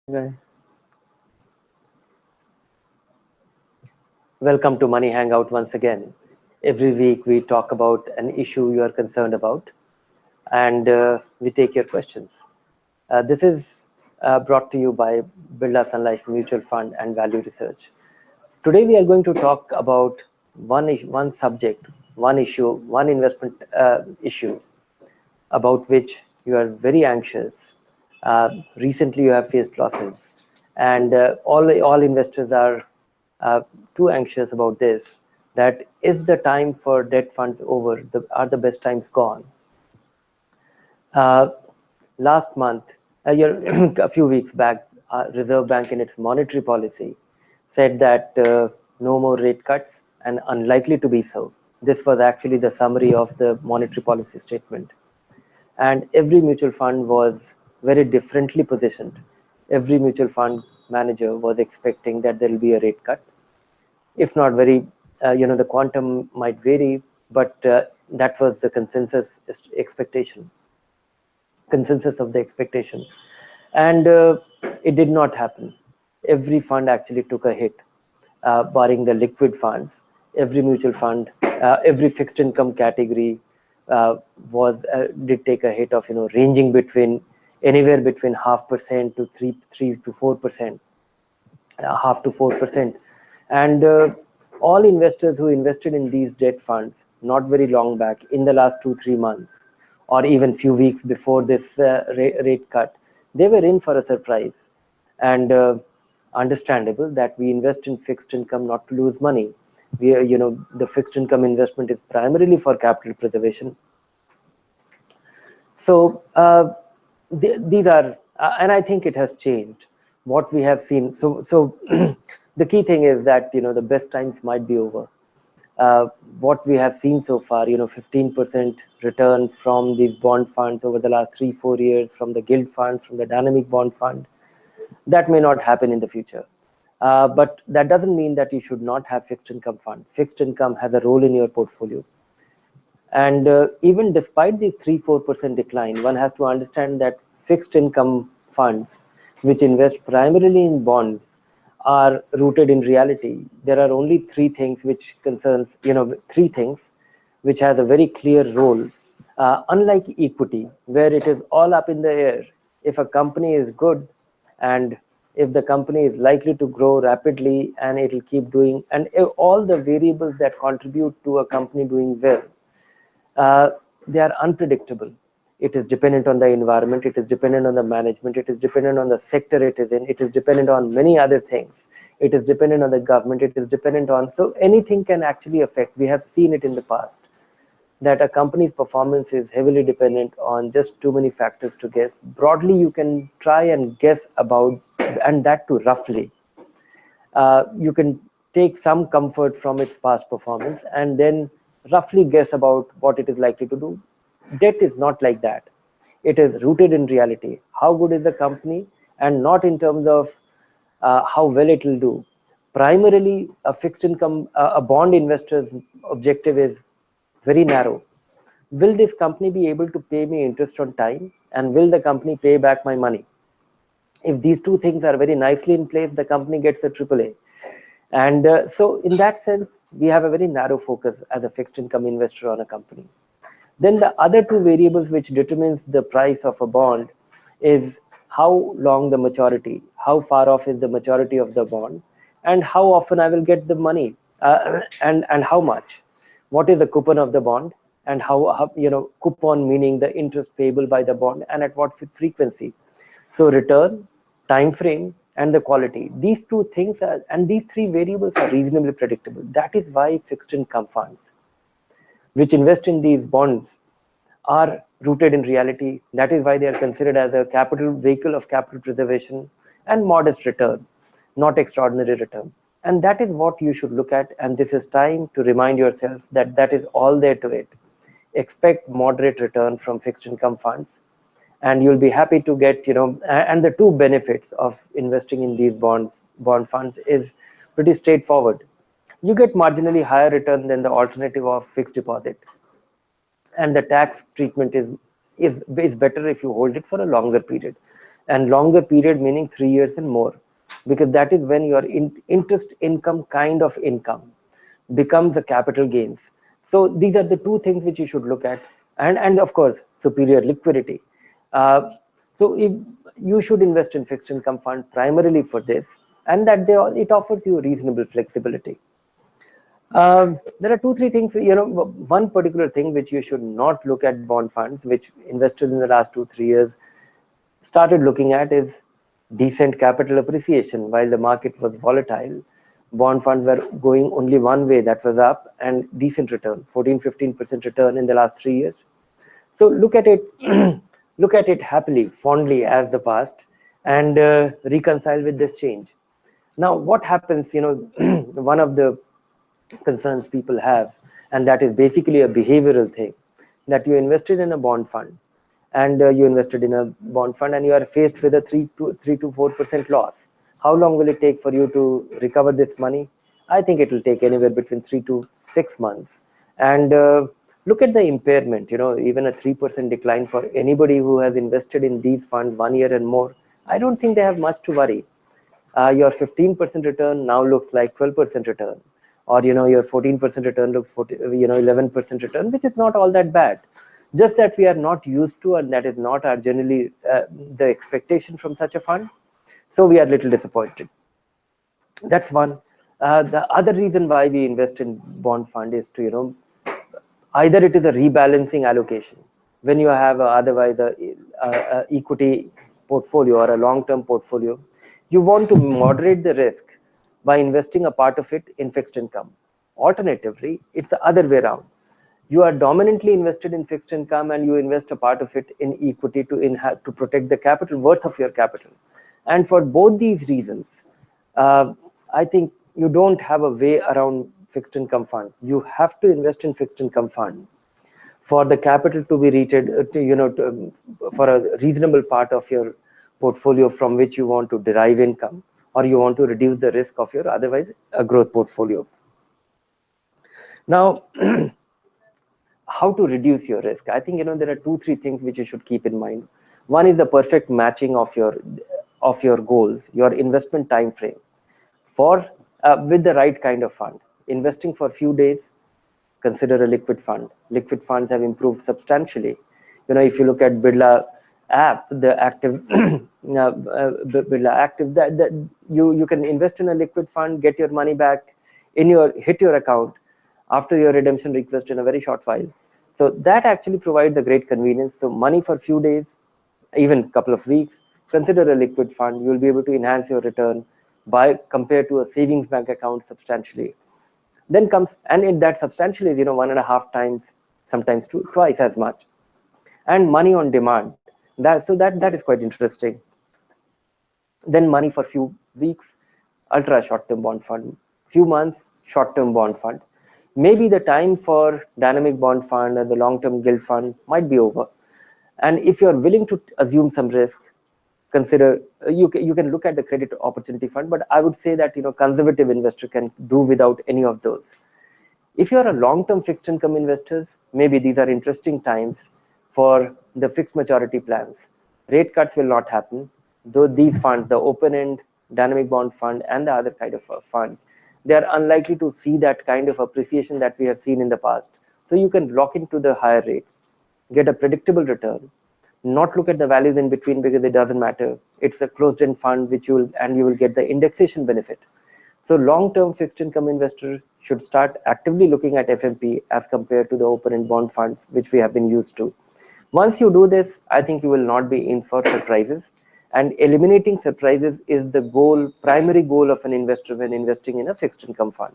Right. Welcome to Money Hangout once again. Every week we talk about an issue you are concerned about and we take your questions. This is brought to you by Birla Sun Life Mutual Fund and Value Research. Today we are going to talk about one subject, one issue, one investment issue about which you are very anxious. Recently, you have faced losses, and all investors are uh, too anxious about this. That is the time for debt funds over? Are the best times gone? Uh, Last month, a few weeks back, Reserve Bank in its monetary policy said that no more rate cuts and unlikely to be so. This was actually the summary of the monetary policy statement. And every mutual fund was very differently positioned. Every mutual fund manager was expecting that there will be a rate cut. If not very, the quantum might vary, but that was the expectation consensus of the expectation. And it did not happen. Every fund actually took a hit, barring the liquid funds. Every mutual fund, every fixed income category was did take a hit of ranging between anywhere between 0.5% to 3 to 4%, 0.5 to 4%, and all investors who invested in these debt funds not very long back in the last 2 3 months or even few weeks before this rate cut, they were in for a surprise. And understandable that we invest in fixed income not to lose money. The fixed income investment is primarily for capital preservation. So these are, and I think it has changed what we have seen. So the key thing is that the best times might be over. What we have seen so far, 15% return from these bond funds over the last 3 4 years, from the gilt fund, from the dynamic bond fund, that may not happen in the future. But that doesn't mean that you should not have fixed income fund. Fixed income has a role in your portfolio. And even despite the 3 4% decline, one has to understand that fixed income funds, which invest primarily in bonds, are rooted in reality. There are only three things which concerns, three things which has a very clear role. Unlike equity, where it is all up in the air, if a company is good and if the company is likely to grow rapidly and it will keep doing, and all the variables that contribute to a company doing well, uh, they are unpredictable. It is dependent on the environment, it is dependent on the management, it is dependent on the sector it is in, it is dependent on many other things. It is dependent on the government, it is dependent on, so anything can actually affect. We have seen it in the past that a company's performance is heavily dependent on just too many factors to guess. Broadly, you can try and guess about, and that too roughly. You can take some comfort from its past performance and then roughly guess about what it is likely to do. Debt is not like that. It is rooted in reality. How good is the company, and not in terms of how well it will do. Primarily, a fixed income, a bond investor's objective is very narrow. Will this company be able to pay me interest on time, and will the company pay back my money? If these two things are very nicely in place, the company gets a AAA. And so in that sense, we have a very narrow focus as a fixed income investor on a company. Then the other two variables which determines the price of a bond is how long the maturity, how far off is the maturity of the bond, and how often I will get the money, and how much. What is the coupon of the bond, and how coupon meaning the interest payable by the bond, and at what frequency. So return, time frame, and the quality. These two things are, and these three variables are reasonably predictable. That is why fixed income funds, which invest in these bonds, are rooted in reality. That is why they are considered as a capital vehicle of capital preservation and modest return, not extraordinary return. And that is what you should look at. And this is time to remind yourself that that is all there to it. Expect moderate return from fixed income funds, and you'll be happy to get, and the two benefits of investing in these bond funds is pretty straightforward. You get marginally higher return than the alternative of fixed deposit, and the tax treatment is better if you hold it for a longer period. and longer period meaning 3 years and more, because that is when your interest income kind of income becomes a capital gains. So these are the two things which you should look at, and of course superior liquidity. Uh, so if you should invest in fixed income fund primarily for this, and that it offers you reasonable flexibility. There are two, three things, one particular thing which you should not look at bond funds, which investors in the last 2, 3 years started looking at, is decent capital appreciation. While the market was volatile, bond funds were going only one way, that was up, and decent return, 14-15% return in the last 3 years. So look at it, look at it happily, fondly as the past, and reconcile with this change. Now, what happens, one of the concerns people have, and that is basically a behavioral thing, that you invested in a bond fund, and you invested in a bond fund, and you are faced with a 3 to 4% loss. How long will it take for you to recover this money? I think it will take anywhere between 3 to 6 months. And look at the impairment. Even a 3% decline for anybody who has invested in these funds 1 year and more, I don't think they have much to worry. Your 15% return now looks like 12% return, or your 14% return looks 11% return, which is not all that bad. Just that we are not used to, and that is not our generally the expectation from such a fund, so we are a little disappointed. That's one. The other reason why we invest in bond fund is to, either it is a rebalancing allocation. When you have otherwise a equity portfolio or a long-term portfolio, you want to moderate the risk by investing a part of it in fixed income. Alternatively, it's the other way around. You are dominantly invested in fixed income, and you invest a part of it in equity to protect the capital worth of your capital. And for both these reasons, uh, I think you don't have a way around fixed income funds. You have to invest in fixed income fund for the capital to be rated, for a reasonable part of your portfolio from which you want to derive income, or you want to reduce the risk of your otherwise a growth portfolio. Now, how to reduce your risk? I think there are 2, 3 things which you should keep in mind. One is the perfect matching of your goals, your investment time frame, for with the right kind of fund. Investing for few days, consider a liquid fund. Liquid funds have improved substantially. If you look at Birla app, the active Birla active, that you can invest in a liquid fund, get your money back hit your account after your redemption request in a very short while. So that actually provides a great convenience. So money for few days, even a couple of weeks, consider a liquid fund. You will be able to enhance your return by compared to a savings bank account substantially. Then comes, and in that substantially is 1.5 times, sometimes twice as much. And money on demand. That is quite interesting. Then money for few weeks, ultra short-term bond fund. Few months, short-term bond fund. Maybe the time for dynamic bond fund and the long-term gilt fund might be over. And if you're willing to assume some risk, consider you can look at the credit opportunity fund. But I would say that conservative investor can do without any of those. If you are a long-term fixed income investors, maybe these are interesting times for the fixed maturity plans. Rate cuts will not happen, though these funds, the open-end dynamic bond fund and the other kind of funds, they are unlikely to see that kind of appreciation that we have seen in the past. So you can lock into the higher rates, get a predictable return, not look at the values in between because it doesn't matter. It's a closed-end fund you will get the indexation benefit. So long-term fixed income investor should start actively looking at FMP as compared to the open-end bond funds, which we have been used to. Once you do this, I think you will not be in for surprises. And eliminating surprises is the primary goal of an investor when investing in a fixed income fund.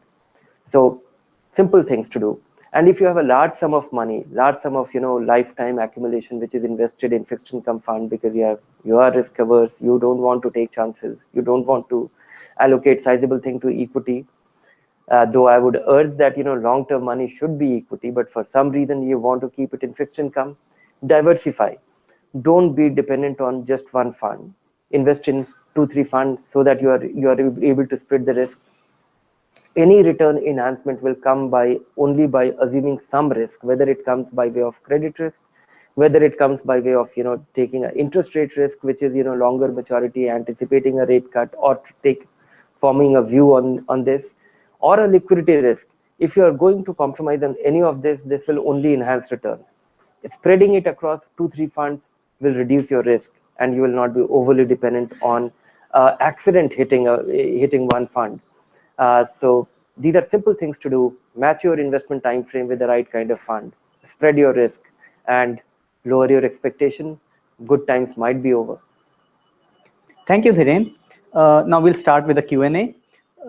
So simple things to do. And if you have a large sum of money, large sum of lifetime accumulation which is invested in fixed income fund, because you are risk averse, you don't want to take chances, you don't want to allocate sizable thing to equity. Though I would urge that long-term money should be equity, but for some reason you want to keep it in fixed income, diversify. Don't be dependent on just one fund. Invest in 2, 3 funds so that you are able to spread the risk. Any return enhancement will come by only by assuming some risk, whether it comes by way of credit risk, whether it comes by way of taking an interest rate risk, which is longer maturity, anticipating a rate cut, or take forming a view on this, or a liquidity risk. If you are going to compromise on any of this will only enhance return. Spreading it across 2 3 funds will reduce your risk, and you will not be overly dependent on accident hitting one fund. So these are simple things to do. Match your investment time frame with the right kind of fund, spread your risk, and lower your expectation. Good times might be over. Thank you, Dhiren. Now we'll start with the Q&A.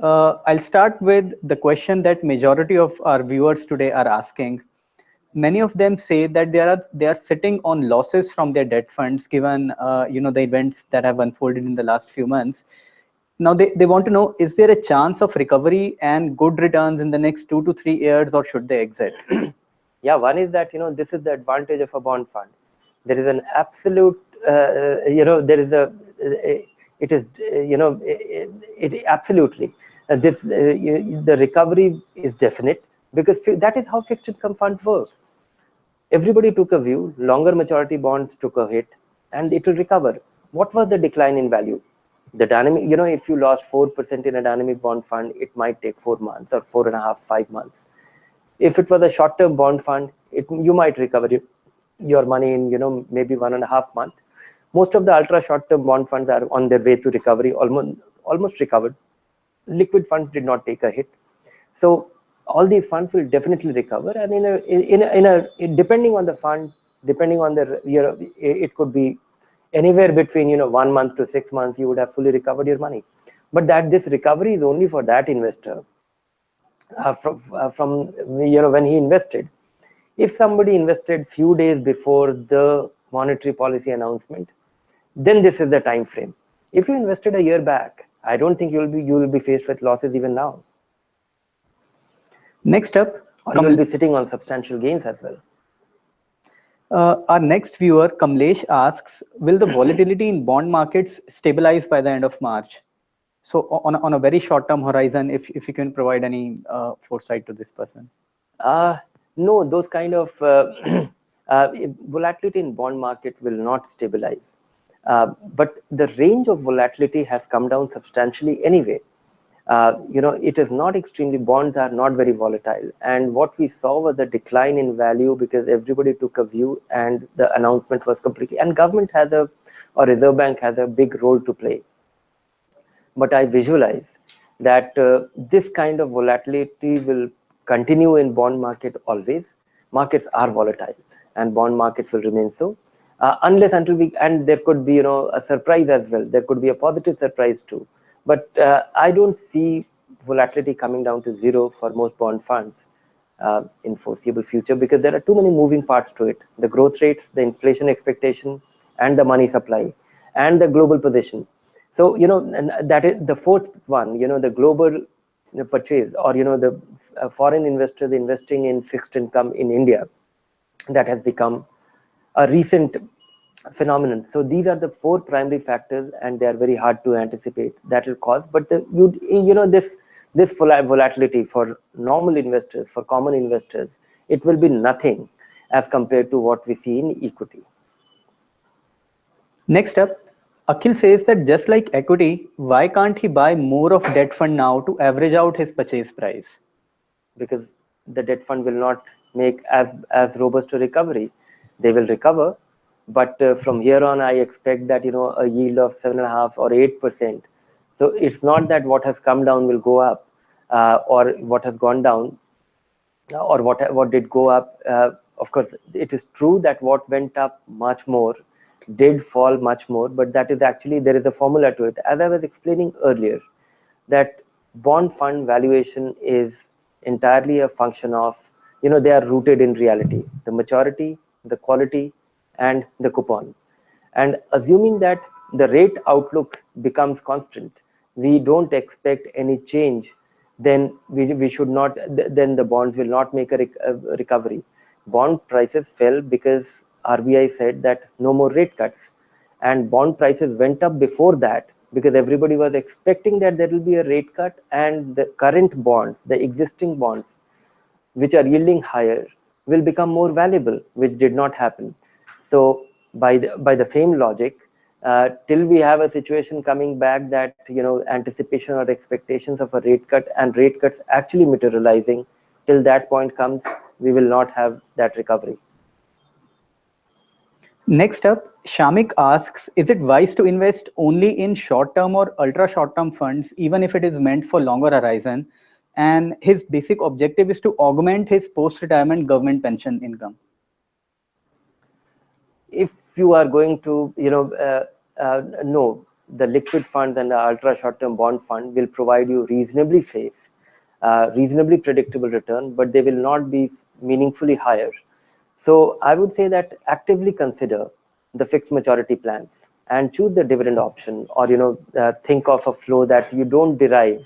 I'll start with the question that majority of our viewers today are asking. Many of them say that they are sitting on losses from their debt funds, given the events that have unfolded in the last few months. Now they want to know, is there a chance of recovery and good returns in the next 2 to 3 years, or should they exit? Yeah, one is that this is the advantage of a bond fund. There is an absolute there is a it is it absolutely the recovery is definite, because that is how fixed income funds work. Everybody took a view, longer maturity bonds took a hit, and it will recover. What was the decline in value? The dynamic, if you lost 4% in a dynamic bond fund, it might take 4 months or 4.5, 5 months. If it was a short-term bond fund, you might recover your money in maybe 1.5 months. Most of the ultra short-term bond funds are on their way to recovery, almost recovered. Liquid funds did not take a hit, so all these funds will definitely recover. And depending on the fund, depending on the it could be anywhere between 1 month to 6 months, you would have fully recovered your money. But that this recovery is only for that investor from when he invested. If somebody invested few days before the monetary policy announcement, then this is the time frame. If you invested a year back, I don't think you will be faced with losses even now. Next up, or you will be sitting on substantial gains as well. Our next viewer, Kamlesh, asks, will the volatility in bond markets stabilize by the end of March? So on a very short-term horizon, if you can provide any foresight to this person. No, those kind of volatility in bond market will not stabilize. But the range of volatility has come down substantially anyway. It is not extremely, bonds are not very volatile. And what we saw was a decline in value because everybody took a view and the announcement was completely, and government or Reserve Bank has a big role to play. But I visualize that this kind of volatility will continue in bond market always. Markets are volatile and bond markets will remain so. Unless until and there could be a surprise as well. There could be a positive surprise too. But I don't see volatility coming down to zero for most bond funds in foreseeable future, because there are too many moving parts to it. The growth rates, the inflation expectation, and the money supply, and the global position. So, and that is the fourth one, the global purchase, or, the foreign investors investing in fixed income in India. That has become a recent phenomenon. So these are the four primary factors, and they are very hard to anticipate that will cause. But this volatility for normal investors, for common investors, it will be nothing as compared to what we see in equity. Next up, Akhil says that just like equity, why can't he buy more of debt fund now to average out his purchase price? Because the debt fund will not make as robust a recovery. They will recover, but from here on, I expect that a yield of 7.5 or 8%. So it's not that what has come down will go up, or what has gone down, or what did go up. Of course, it is true that what went up much more did fall much more, but that is actually, there is a formula to it. As I was explaining earlier, that bond fund valuation is entirely a function of, they are rooted in reality, the maturity, the quality, and the coupon. And assuming that the rate outlook becomes constant, we don't expect any change, then we should not, then the bonds will not make a recovery. Bond prices fell because RBI said that no more rate cuts, and bond prices went up before that because everybody was expecting that there will be a rate cut, and the current bonds, the existing bonds which are yielding higher, will become more valuable, which did not happen. So by the same logic, till we have a situation coming back that anticipation or expectations of a rate cut and rate cuts actually materializing, till that point comes, we will not have that recovery. Next up, Shamik asks, is it wise to invest only in short-term or ultra-short-term funds, even if it is meant for longer horizon? And his basic objective is to augment his post-retirement government pension income. If you are going to no, the liquid fund and the ultra short term bond fund will provide you reasonably safe, reasonably predictable return, but they will not be meaningfully higher. So I would say that actively consider the fixed maturity plans and choose the dividend option, or think of a flow that you don't derive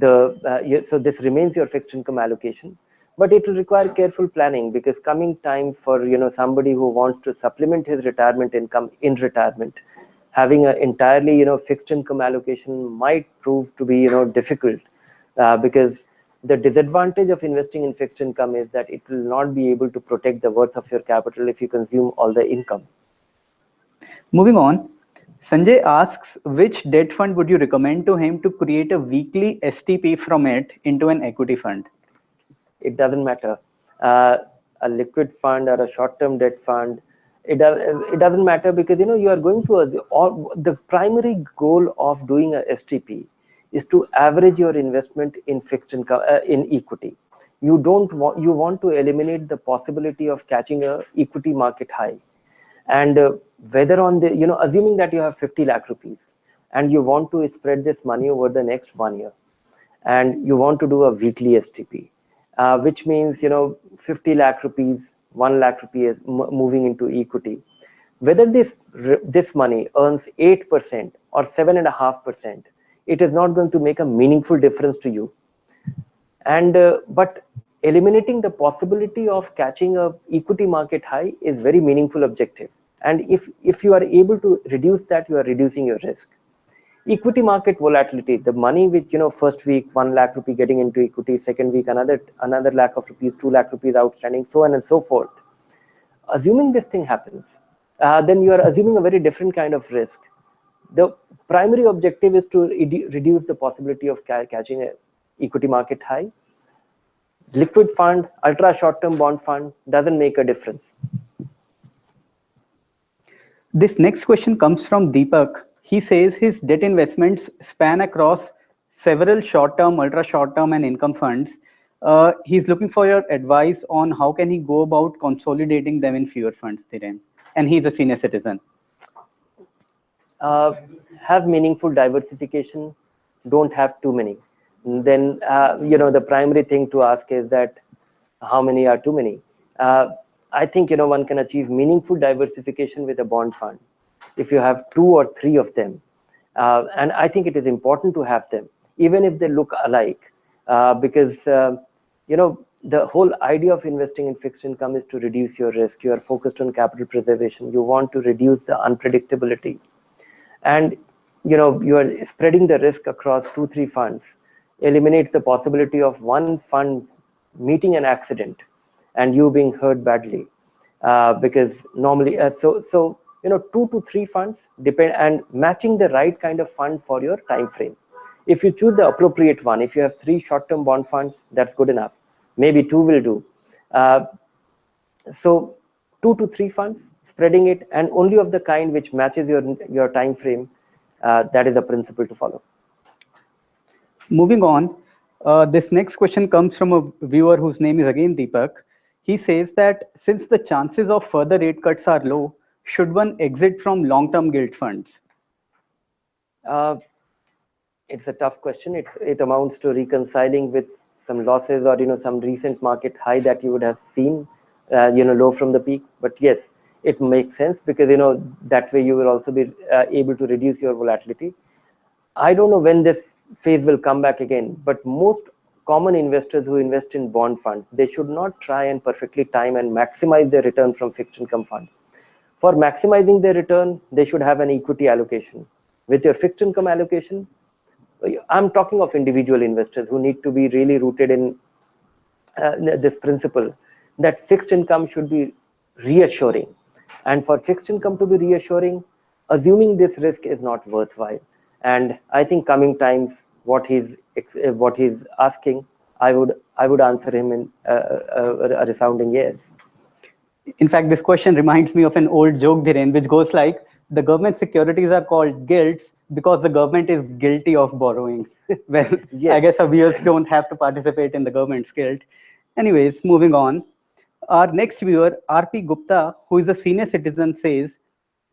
so this remains your fixed income allocation, but it will require careful planning, because coming time for somebody who wants to supplement his retirement income in retirement, having an entirely fixed income allocation might prove to be difficult, because the disadvantage of investing in fixed income is that it will not be able to protect the worth of your capital if you consume all the income. Moving on, Sanjay asks, which debt fund would you recommend to him to create a weekly STP from it into an equity fund? It doesn't matter. uh, a liquid fund or a short-term debt fund, it doesn't matter, because you are going to or the primary goal of doing a STP is to average your investment in fixed income, in equity. You want to eliminate the possibility of catching a equity market high, and whether on the assuming that you have 50 lakh rupees and you want to spread this money over the next 1 year, and you want to do a weekly STP, which means 50 lakh rupees, 1 lakh rupees moving into equity. Whether this money earns 8% or 7.5%, it is not going to make a meaningful difference to you. And but eliminating the possibility of catching a equity market high is very meaningful objective. And if you are able to reduce that, you are reducing your risk. Equity market volatility, the money which first week 1 lakh rupee getting into equity, second week another lakh of rupees, 2 lakh rupees outstanding, so on and so forth. Assuming this thing happens, then you are assuming a very different kind of risk. The primary objective is to reduce the possibility of catching a equity market high. Liquid fund, ultra short term bond fund doesn't make a difference. This next question comes from Deepak. He says his debt investments span across several short-term, ultra-short-term, and income funds. He's looking for your advice on how can he go about consolidating them in fewer funds, Dhiren. And he's a senior citizen. uh, have meaningful diversification, don't have too many. Then the primary thing to ask is that how many are too many. uh, I think one can achieve meaningful diversification with a bond fund if you have 2 or 3 of them. And I think it is important to have them even if they look alike, because the whole idea of investing in fixed income is to reduce your risk. You are focused on capital preservation, you want to reduce the unpredictability, and you are spreading the risk across 2 3 funds eliminates the possibility of one fund meeting an accident and you being hurt badly, because normally 2 to 3 funds depend, and matching the right kind of fund for your time frame. If you choose the appropriate one, if you have 3 short-term bond funds, that's good enough. Maybe 2 will do. uh, so 2 to 3 funds, spreading it, and only of the kind which matches your time frame. That is a principle to follow. Moving on, this next question comes from a viewer whose name is again Deepak. He says that since the chances of further rate cuts are low, should one exit from long-term gilt funds? uh, it's a tough question. It amounts to reconciling with some losses, or some recent market high that you would have seen, low from the peak. But yes, it makes sense, because that way you will also be able to reduce your volatility. I don't know when this phase will come back again, but most common investors who invest in bond funds, they should not try and perfectly time and maximize their return from fixed income funds. For maximizing their return, they should have an equity allocation. With your fixed income allocation, I'm talking of individual investors who need to be really rooted in this principle that fixed income should be reassuring. And for fixed income to be reassuring, assuming this risk is not worthwhile. And I think coming times, what he's asking, I would answer him in a resounding yes. In fact, this question reminds me of an old joke, Dhiren, which goes like, the government securities are called gilts because the government is guilty of borrowing. Well, I Yes. guess our viewers don't have to participate in the government's guilt. Anyways, moving on. Our next viewer, RP Gupta, who is a senior citizen, says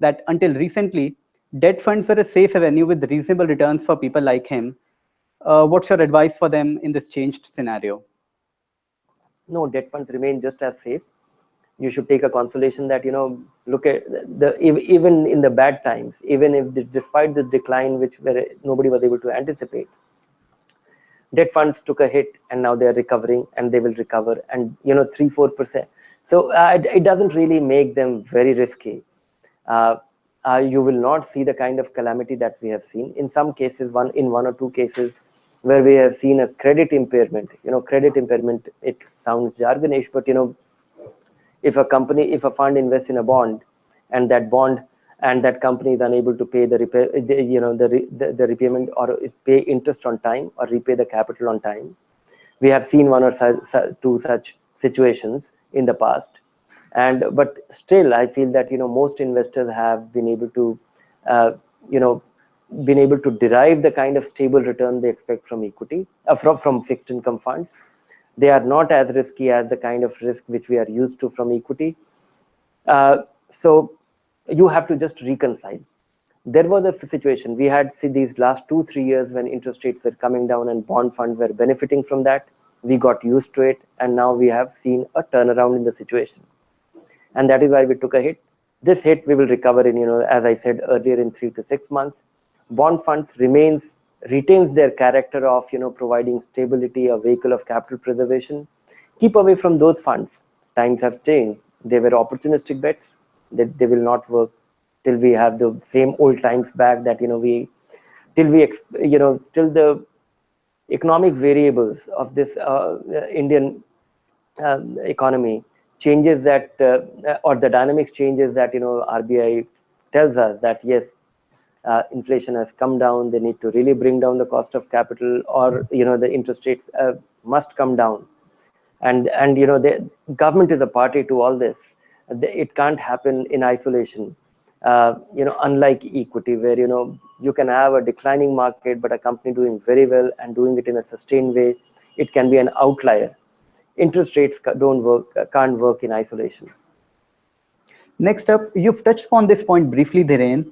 that until recently, debt funds were a safe avenue with reasonable returns for people like him. What's your advice for them in this changed scenario? No, debt funds remain just as safe. You should take a consolation that, look at even in the bad times, even if despite this decline which nobody was able to anticipate, debt funds took a hit and now they are recovering and they will recover, and 3-4%. So it doesn't really make them very risky. uh, you will not see the kind of calamity that we have seen in some cases, one or two cases where we have seen a credit impairment. Credit impairment, it sounds jargonish, but if a fund invests in a bond, and that company is unable to pay the repair, the repayment, or pay interest on time or repay the capital on time. We have seen one or two such situations in the past. And but still I feel that most investors have been able to uh, you know been able to derive the kind of stable return they expect from equity, from fixed income funds. They are not as risky as the kind of risk which we are used to from equity. So you have to just reconcile. There was a situation we had see these last 2-3 years when interest rates were coming down and bond funds were benefiting from that. We got used to it, and now we have seen a turnaround in the situation, and that is why we took a hit. This hit we will recover in, as I said earlier, in 3 to 6 months. Bond funds retains their character of providing stability, a vehicle of capital preservation. Keep away from those funds. Times have changed. They were opportunistic bets. They will not work till we have the same old times back, that we till we till the economic variables of this Indian economy changes, that or the dynamics changes, that RBI tells us that yes, inflation has come down, they need to really bring down the cost of capital, or the interest rates must come down. And the government is a party to all this. It can't happen in isolation. Unlike equity, where you can have a declining market but a company doing very well and doing it in a sustained way, it can be an outlier. Interest rates can't work in isolation. Next up, you've touched upon this point briefly, Dhiren.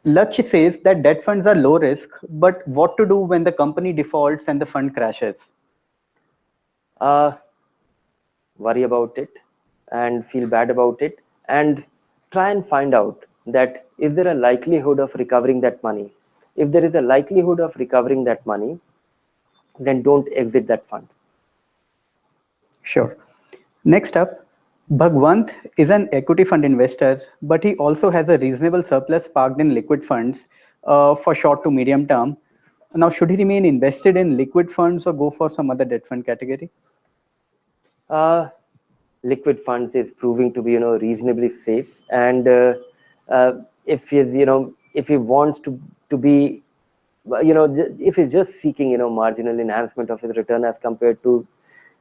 Lakshya says that debt funds are low risk, but what to do when the company defaults and the fund crashes? uh, Worry about it and feel bad about it, and try and find out that is there a likelihood of recovering that money. If there is a likelihood of recovering that money, then don't exit that fund. Sure. Next up, Bhagwant is an equity fund investor, but he also has a reasonable surplus parked in liquid funds for short to medium term. Now, should he remain invested in liquid funds or go for some other debt fund category? uh, Liquid funds is proving to be reasonably safe, and if he wants to be, if he's just seeking marginal enhancement of his return as compared to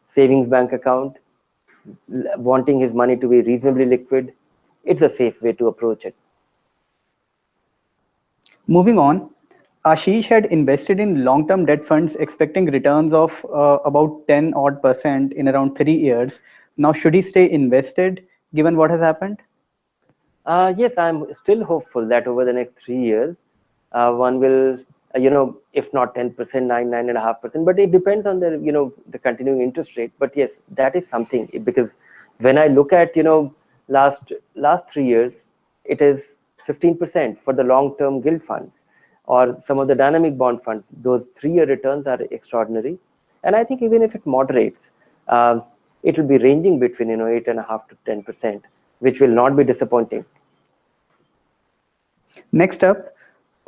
savings bank account, wanting his money to be reasonably liquid, it's a safe way to approach it. Moving on, Ashish had invested in long-term debt funds expecting returns of about 10 odd percent in around 3 years. Now, should he stay invested given what has happened? Yes, I'm still hopeful that over the next 3 years, one will, if not 10%, 9.5%, but it depends on the continuing interest rate. But yes, that is something, because when I look at, last 3 years, it is 15% for the long-term gilt funds or some of the dynamic bond funds. Those 3-year returns are extraordinary. And I think even if it moderates, it will be ranging between, 8.5 to 10%, which will not be disappointing. Next up,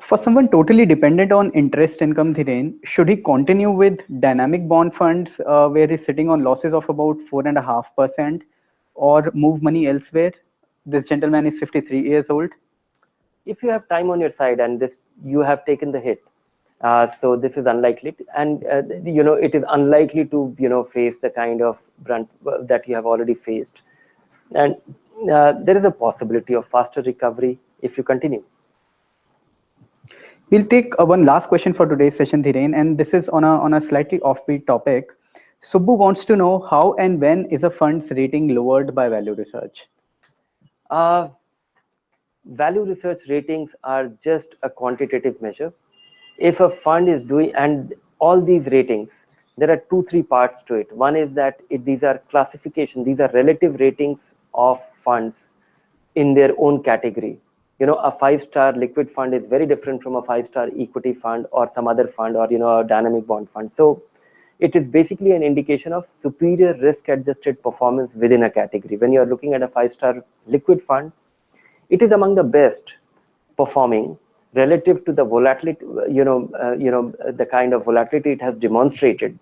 for someone totally dependent on interest income, Dhiren, should he continue with dynamic bond funds where he's sitting on losses of about 4.5% or move money elsewhere? This gentleman is 53 years old. If you have time on your side and this you have taken the hit, so this is unlikely and it is unlikely to face the kind of brunt that you have already faced, and there is a possibility of faster recovery if you continue. We'll take one last question for today's session, Dhiren, and this is on a slightly offbeat topic. Subbu wants to know how and when is a fund's rating lowered by value research? uh, Value research ratings are just a quantitative measure. If a fund is doing, and all these ratings, there are two, three parts to it. One is that these are classification, these are relative ratings of funds in their own category. A 5-star liquid fund is very different from a 5-star equity fund or some other fund, or a dynamic bond fund. So it is basically an indication of superior risk adjusted performance within a category. When you are looking at a 5-star liquid fund, it is among the best performing relative to the volatility, the kind of volatility it has demonstrated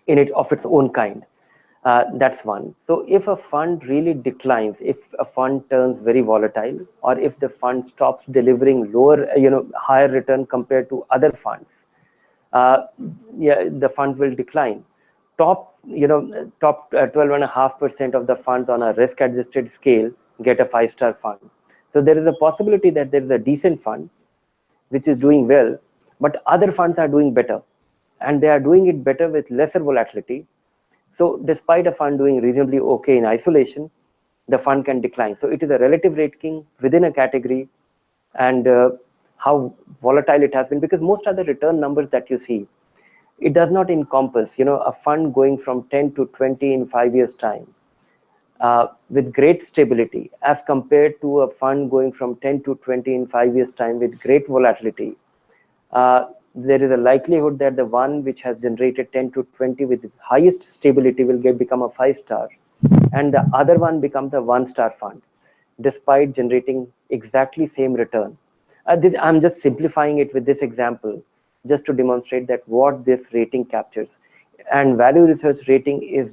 in it of its own kind. That's one. So if a fund really declines, if a fund turns very volatile, or if the fund stops delivering lower, higher return compared to other funds, uh, yeah, the fund will decline. Top 12.5% of the funds on a risk adjusted scale get a 5-star fund. So there is a possibility that there is a decent fund which is doing well, but other funds are doing better, and they are doing it better with lesser volatility. So despite a fund doing reasonably okay in isolation, the fund can decline. So it is a relative rating within a category, and how volatile it has been, because most of the return numbers that you see, it does not encompass a fund going from 10 to 20 in 5 years time, with great stability, as compared to a fund going from 10 to 20 in 5 years time with great volatility. There is a likelihood that the one which has generated 10 to 20 with highest stability will become a 5-star, and the other one becomes a 1-star fund despite generating exactly same return. I'm just simplifying it with this example just to demonstrate that what this rating captures. And value research rating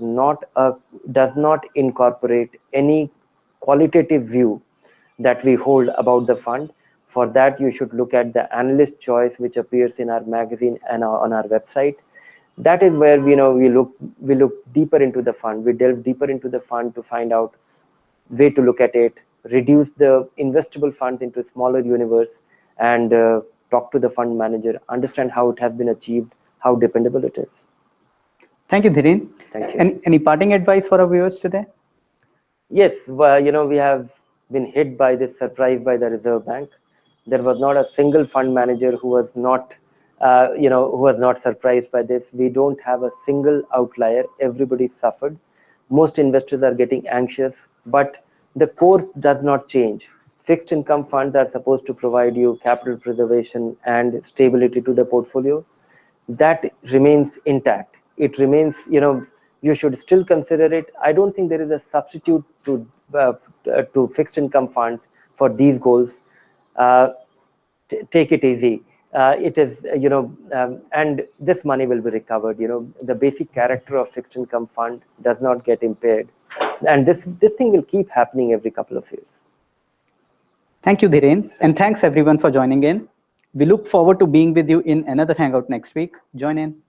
does not incorporate any qualitative view that we hold about the fund. For that, you should look at the analyst choice, which appears in our magazine and on our website. That is where we look deeper into the fund. We delve deeper into the fund to find out way to look at it, reduce the investable funds into a smaller universe, and talk to the fund manager, understand how it has been achieved, how dependable it is. Thank you, Dhiren. Thank you. Any parting advice for our viewers today? Yes, well, we have been hit by this surprise by the Reserve Bank. There was not a single fund manager who was not surprised by this. We don't have a single outlier. Everybody suffered. Most investors are getting anxious, but the course does not change. Fixed income funds are supposed to provide you capital preservation and stability to the portfolio. That remains intact. It remains, you should still consider it. I don't think there is a substitute to fixed income funds for these goals. uh, Take it easy. It is, and this money will be recovered. The basic character of fixed income fund does not get impaired, and this thing will keep happening every couple of years. Thank you, Dhiren. And thanks everyone for joining in. We look forward to being with you in another Hangout next week. Join in.